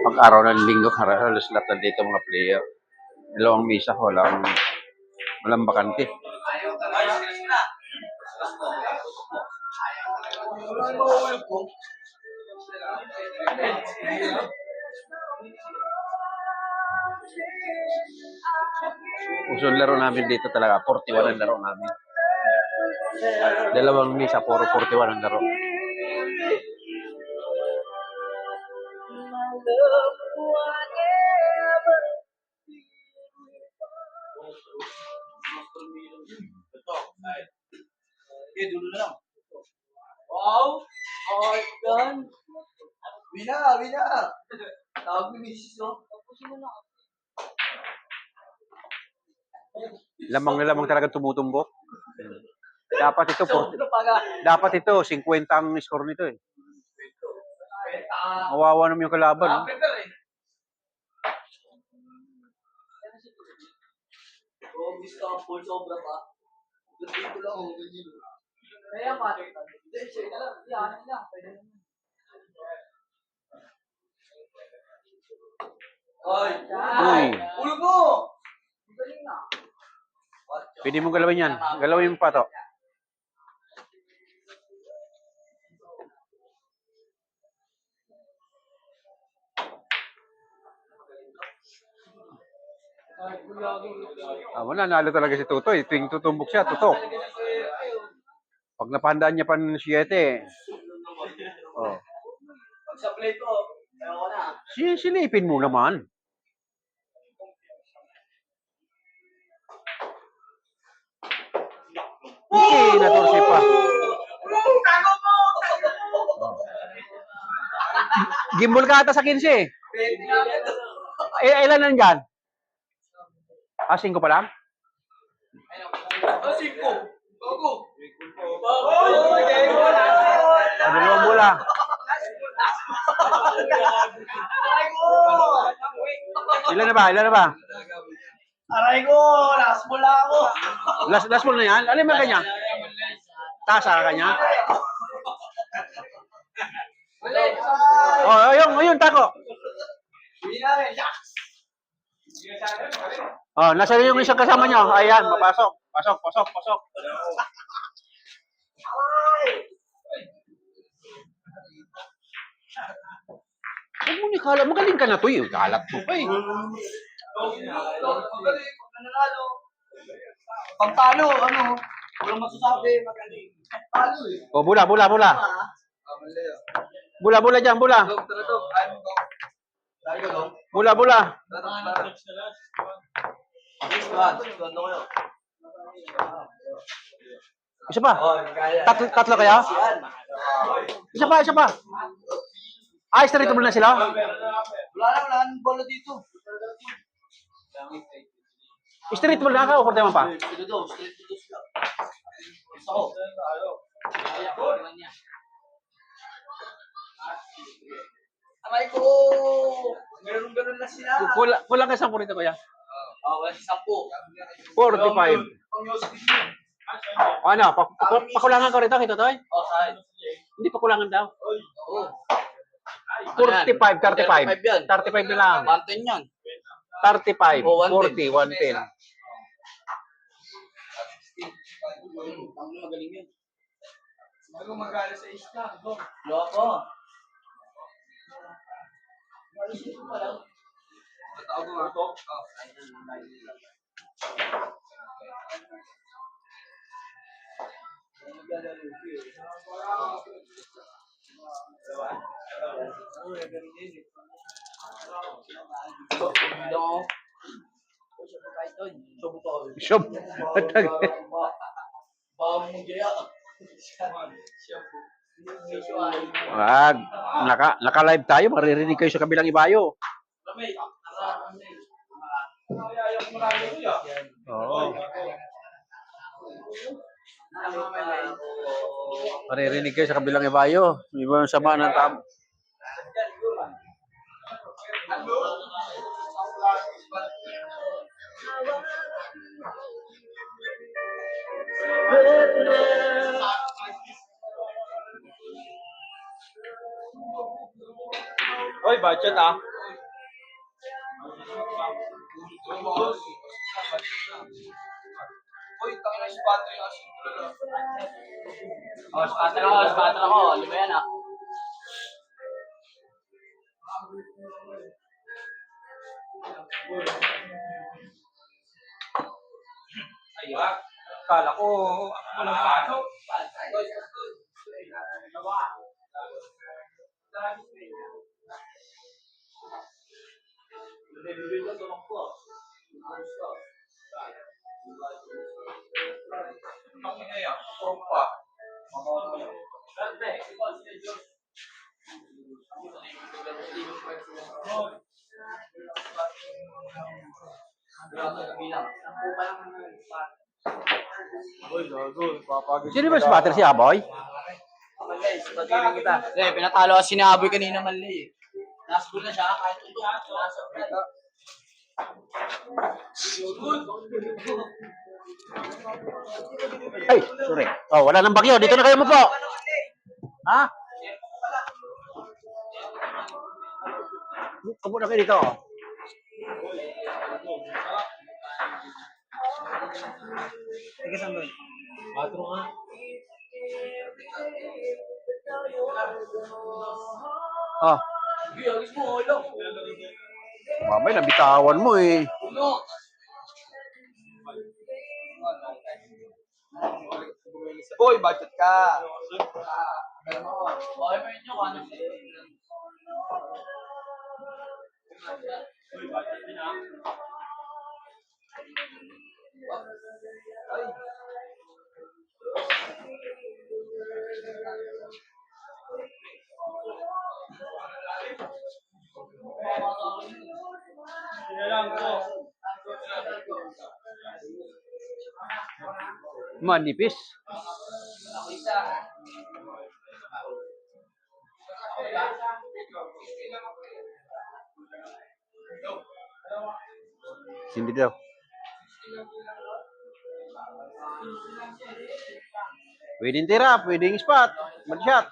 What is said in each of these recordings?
Pag araw ng linggo, halos lahat nandito mga player. Dalawang misa, walang bakante. Usong laro namin dito talaga, 41 ang laro namin. Dalawang misa, puro 41 ang laro. Wow! Oh, done! Wina! Tawag mo misis, no? Tapusin mo na. Lamang na lamang talaga tumutumbok. Dapat ito 50 ang score nito eh. Mawawa naman yung kalaban. Gusto ang full sobra pa. Dito lang ako, ganyan. Kaya pa. Hindi, share na lang. Yan lang. Pwede naman. Ay! Ulo mo! Galing na. Pwede mong galawin yan. Galawin mo pa to. Wala, nalo talaga si Tutoy. Tuwing tutumbok siya, tutok. Pag napahandaan niya pa ng 7. Oh. Pag sa play ko, ayoko na. Silipin mo naman. Okay, natursi pa. Tago mo! Gimbal ka ata sa 15. Ilan nandyan? 5 pa lang? 5. Bago. Dalawang bola. Ilan na ba? Aray ko! Last ball ako! Last ball na yan? Alin ba kanya? Tasa ka kanya? Ayun, tako. Nasa yung isang kasama nyo. Ayan, papasok. Pasok. Huwag mo nikala. Magaling ka na to eh. Kalat mo pa eh. Pagtalo, walang masasabi. Talo eh. Bola. Bola dyan, bola. Bola. Isa pa? Tatlo kaya? Isa pa. Straight mo na sila? Wala nang bola dito. Straight mo na ka o korte mo pa? Straight to sila. Ako. Aray ko! Ganun na sila. Kulang ka 10 rito kuya. Wala si 10. 45. Pakulangan ko rito, kito Toy? Saan? Hindi pakulangan daw. Oo. 45, 35. 35 na lang. 110 yan. 35, 110. 40, 110. Ang magaling yan. Bago mag-alas sa isla. Loko. Tawag mo ito? Shop. Naka-live tayo, maririnig kayo sa kabilang ibayo. Oo. Maririnig kayo sa kabilang ibayo. Iba yung sama ng tamo. Oy, budget ah. Uy, tangina si Patrick kasi. Oh, spatter ako. Lima yan ah. Ay, kala ko, walang pasok. Tangina yan, tropa. Uy, gago, papagod. Sino ba spatter si Aboy? Malay, sabagirin kita. Pinatalo kasi ni Aboy kanina Malay eh. Naspool na siya, kahit tutok. Nasa front. Ay, sorry. Oh, wala nang bagyo. Dito na kayo mo po. Ha? Kamu na kayo dito. Sige, saan doon? Patro nga. Ah, Giyagis mo, ulo. mamay, nabitawan mo eh. Ulo. Boy, budget ka. Okay mo yun yung ano. Manipis. Hindi daw. Pwedeng tira, pwedeng spot. Mag-shot.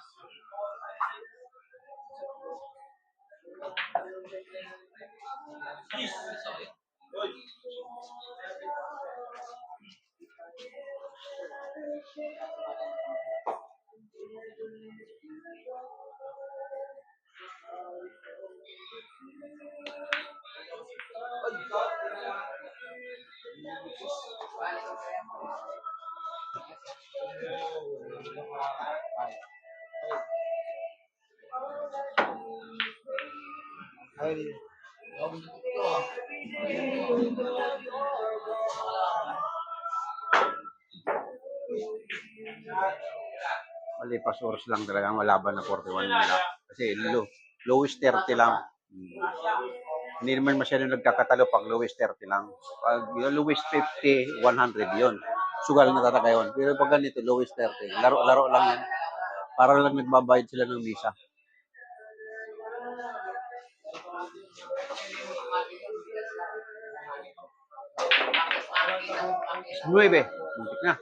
Malipas oras lang talaga malaban na 41 nila. Kasi lowest 30 lang. Hindi naman masyado nagkakatalo pag lowest 30 lang. Pag lowest 50, 100 yun. Sugal na talaga yun. Pero pag ganito, lowest 30. Laro-laro lang yan. Para lang nagbabayad sila ng visa. Nueve. Muntik na.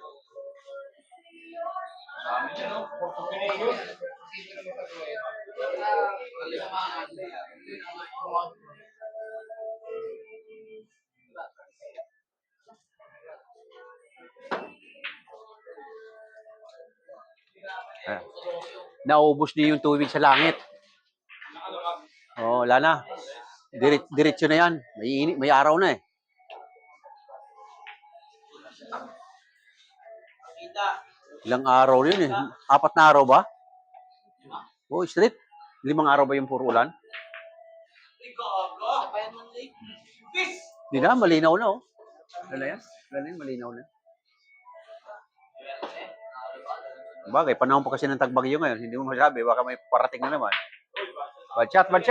Naubos niyo yung tubig sa langit. Oh, wala na. Diretso na yan. May araw na eh. Ilang araw yun eh. 4 na araw ba? Oh, straight. 5 araw ba yung puro ulan? Hindi na, malinaw na oh. Wala yan. Malinaw na. Bagay, panahon pa kasi ng tagbagyo ngayon. Hindi mo masabi, baka may parating na naman. Bad shot. 1-8.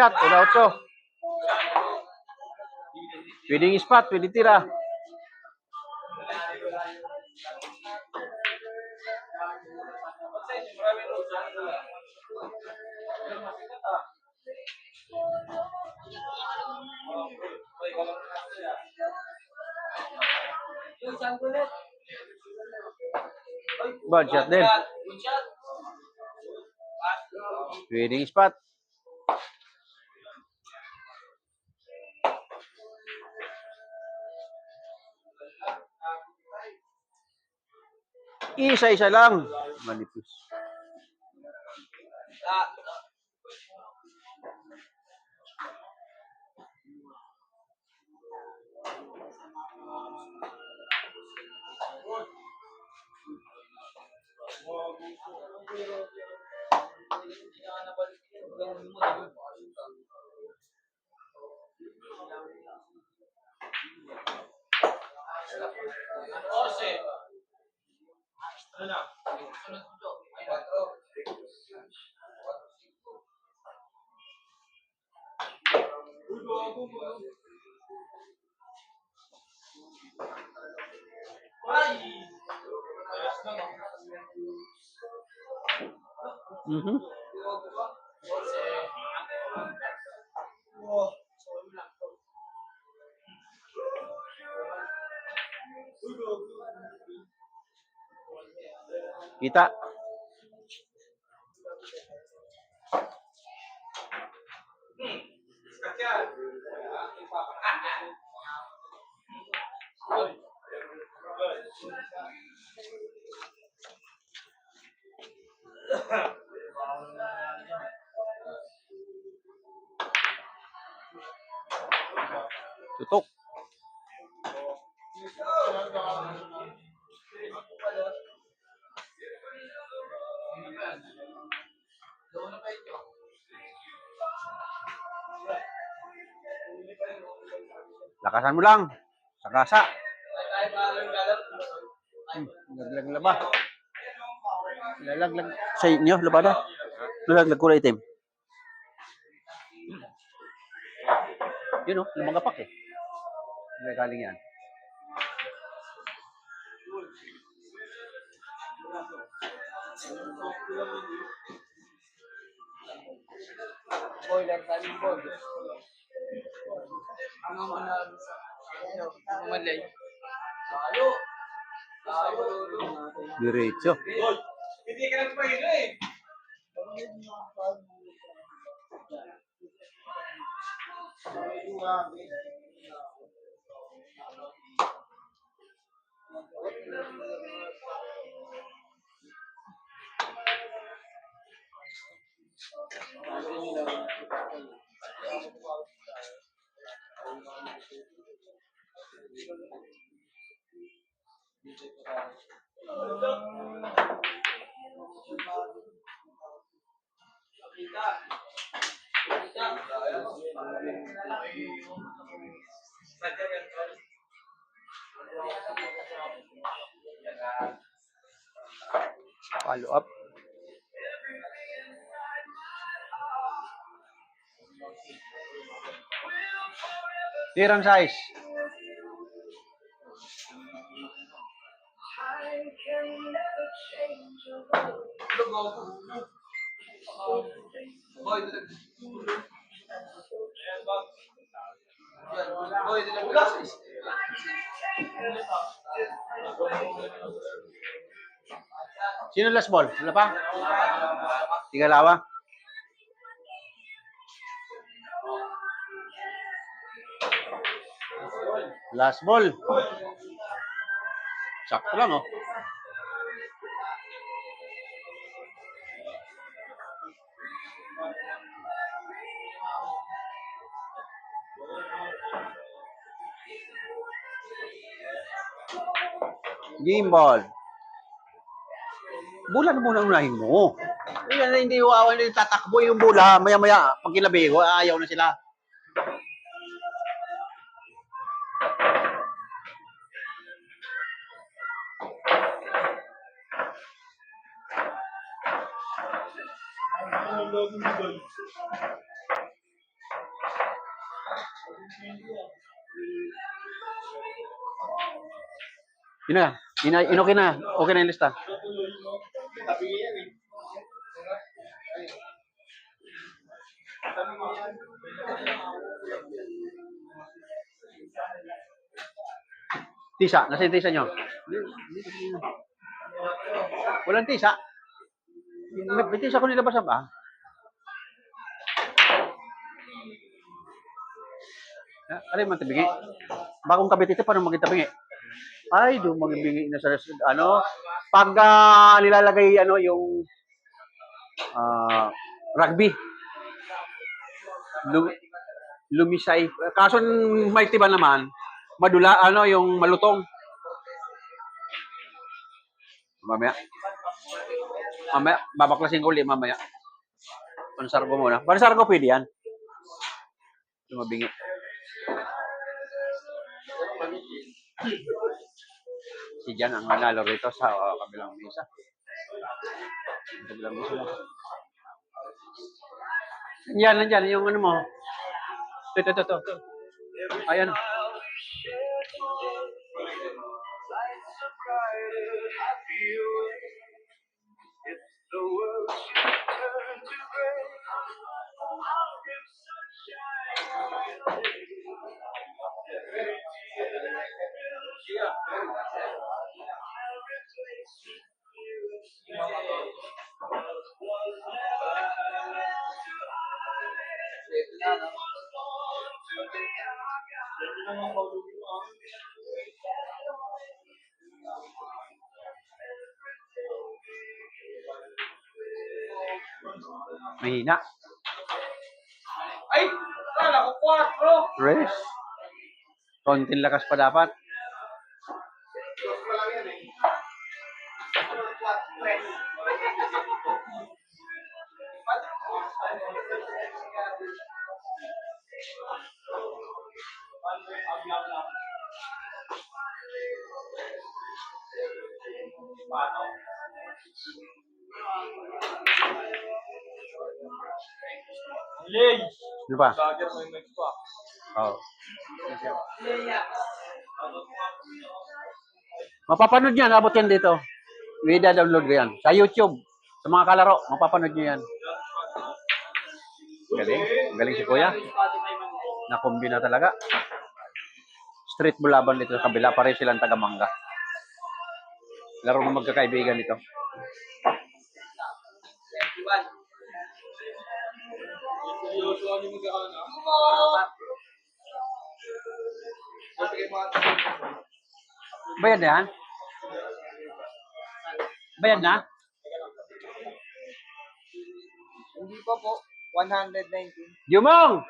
Pwedeng spot, pwedeng tira. Bad shot din. Pwedeng spot. Isa-isa lang. Manipis. Mhm. Kita. Tutok. Lakasan mo lang. Sa kasa. Nalaglag na ba? Nalaglag. Sa inyo, labada. Nalaglag kulay itim. Yun o, lumagapak eh. May galing yan. Boiler, saling board. Ano manalo sa malay? Lalo. Diretso. Hindi ka nagpahinga eh. Follow up. Tirang size. Boy, boy, bukas. Sino last ball? Wala pa? Tigalawa? Last ball. Sakto lang oh. Game ball. Bola na muna unahin mo. Yan na hindi wawan, hindi tatakbo yung bola. Maya-maya, pag kinabigo, ayaw na sila. Yun na. Okay na. Okay na yung lista. Tisa. Nasa yung tisa nyo? Walang tisa. May tisa ko nilabasan ba? Ano yung matabingi? Bagong kabit ito, paano maging tabingi? Ay, doon maging na sa ano? Pag nilalagay yung rugby, lu- lumisay. Kaso may tiba naman, madula, yung malutong. Mamaya. Mamaya, babaklasin ko ulit mamaya. Pansar ko muna. Pansar ko pwede yan. Lumabingi. Si Jan ang nanalo rito sa kabilang mesa. Kabilang mesa lang. Yan, nandyan, yung ano mo. Ito. Ayan. Mahina. Ay! Kala ko 4. Rest. Konting lakas pa dapat. Dos pa lang yan eh. Yay! Ano pa? Dagger may mix pa. Oh. Mapapanood yan, abot yan dito. I-download ko yan. Sa YouTube. Sa mga kalaro, mapapanood nyo yan. Galing. Galing si Kuya. Nakumbina talaga. Street bulaban dito sa kabila. Pare silang taga-mangga. Laro ng magkakaibigan ito. Seryoso ano yung magkakana? Bayad na yan? Bayad na? Hindi pa po. 119. Jumong!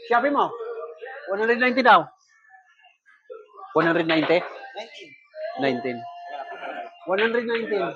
Shopee mo. 190 daw. 190? 19. 119. Oh.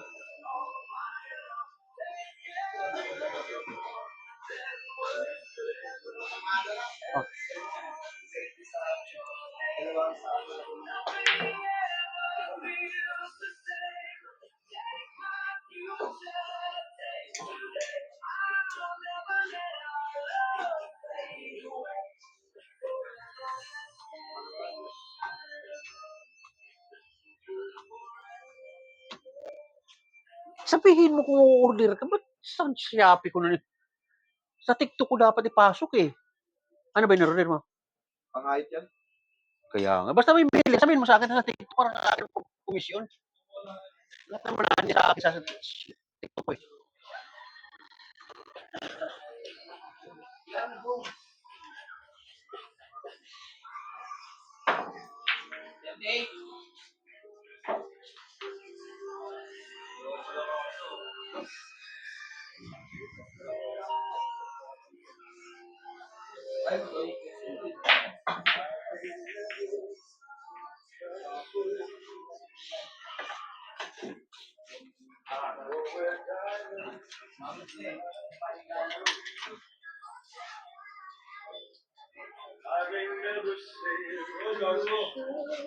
Sabihin mo kung order ka, ba't sa Shopee ko na sa TikTok ko dapat ipasok eh. Ano ba yung order mo? Pangayit yan? Kaya nga. Basta may bili, sabihin mo sa akin sa TikTok para sa akin komisyon. Lahat naman na sa akin sa TikTok ko eh.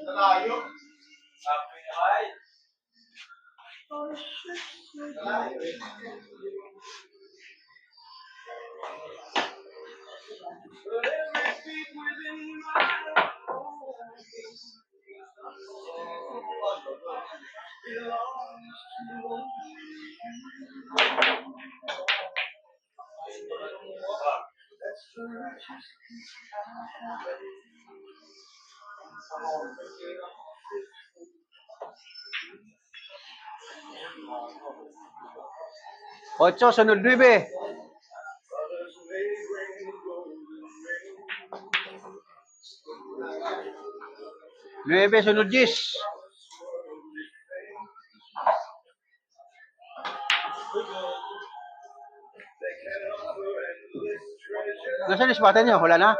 Nalayo? Sabi niya ay. Nalayo eh. Ocho, sunod 9. 9, sunod 10. Nasaan yung spotter niyo? Wala na?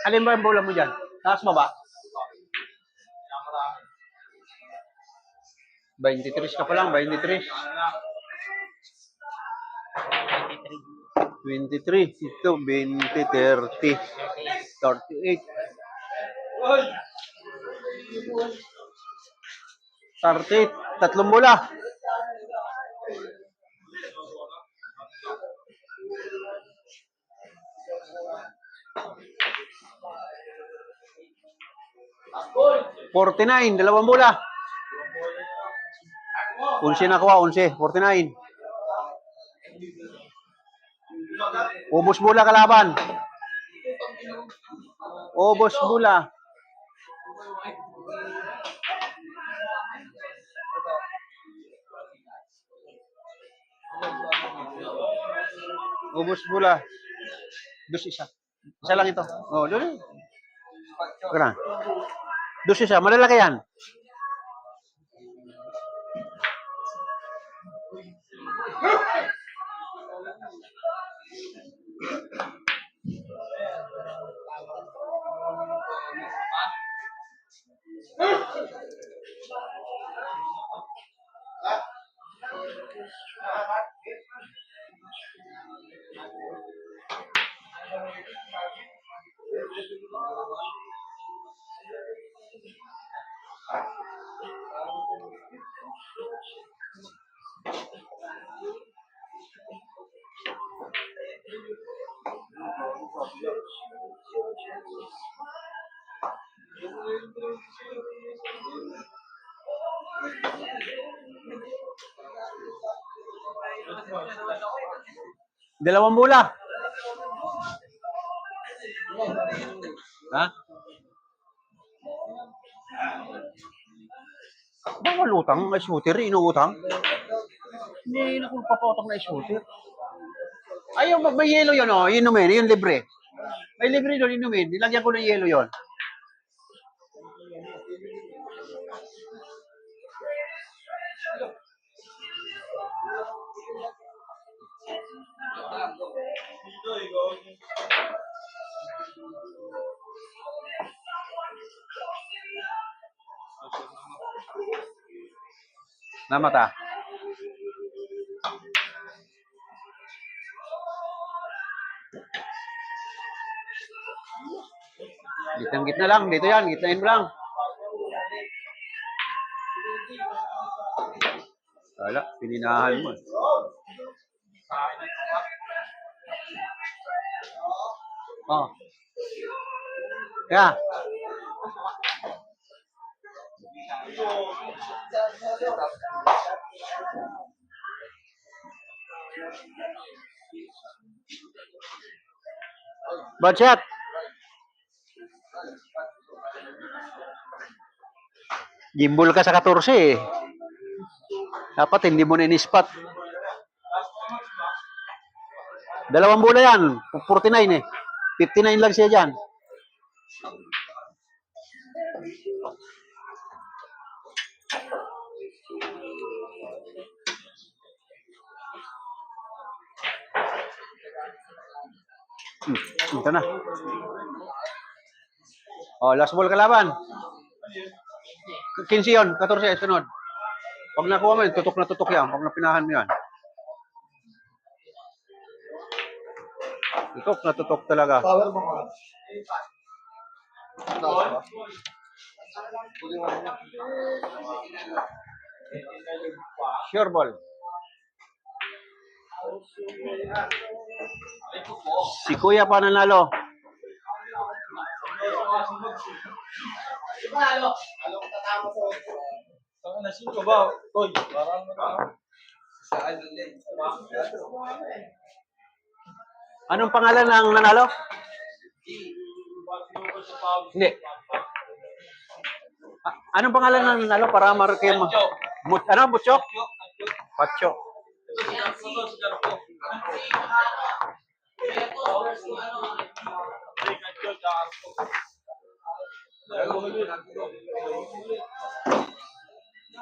Alin ba yung bola mo dyan? Taas baba? 23 ka pa lang, 23. 23. Ito, 20, 30, 38. 38. Tatlong bola. Gol! 49. Dalawang bola. 11 nakuha, 11. 49. Ubos bola kalaban. Ubos bola. Ubos bola. Dus isa. Isa lang ito. Oh, doon. Kana. Dus isa. Malalaki yan. Dalawang bola. Ha? Bawal utang ay shooter, inuutang. Hindi na kung papatang na shooter. Ayaw, may yelo yun, oh. Inumin, yun libre. May libre doon, inumin. Nilagyan ko ng yelo yun. Namata. Gitna lang. Dito yan. Gitnain mo lang. Wala. Pininahan mo. Oh. Kaya. Bad shot. Gimbal ka sa 14 eh. Dapat hindi mo na in-spot. Dalawang bola yan. 49 eh. 59 lang siya dyan. Ito na. Oh, last ball kalaban. 15 yun, 14 sunod. Pag nakuha mo yun, tutok na tutok yan. Pag napinahan mo yan. Tutok na tutok talaga. Power mo nga. Sure ball. Si Kuya pa nanalo. Panalo! Saan na sino ba? Toy, parang Anong pangalan ng nanalo? Hindi. Anong pangalan ng nanalo para marke mo? Ano? Butchok? Patchok.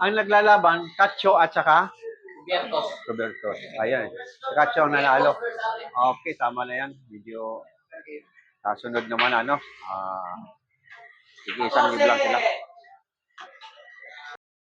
Ang naglalaban, Katcho at saka Roberto. Roberto. Ayan. Scratch ang nanalo. Okay, tama na yan. Video. Kasunod naman, ano. Sige, isang libo lang sila.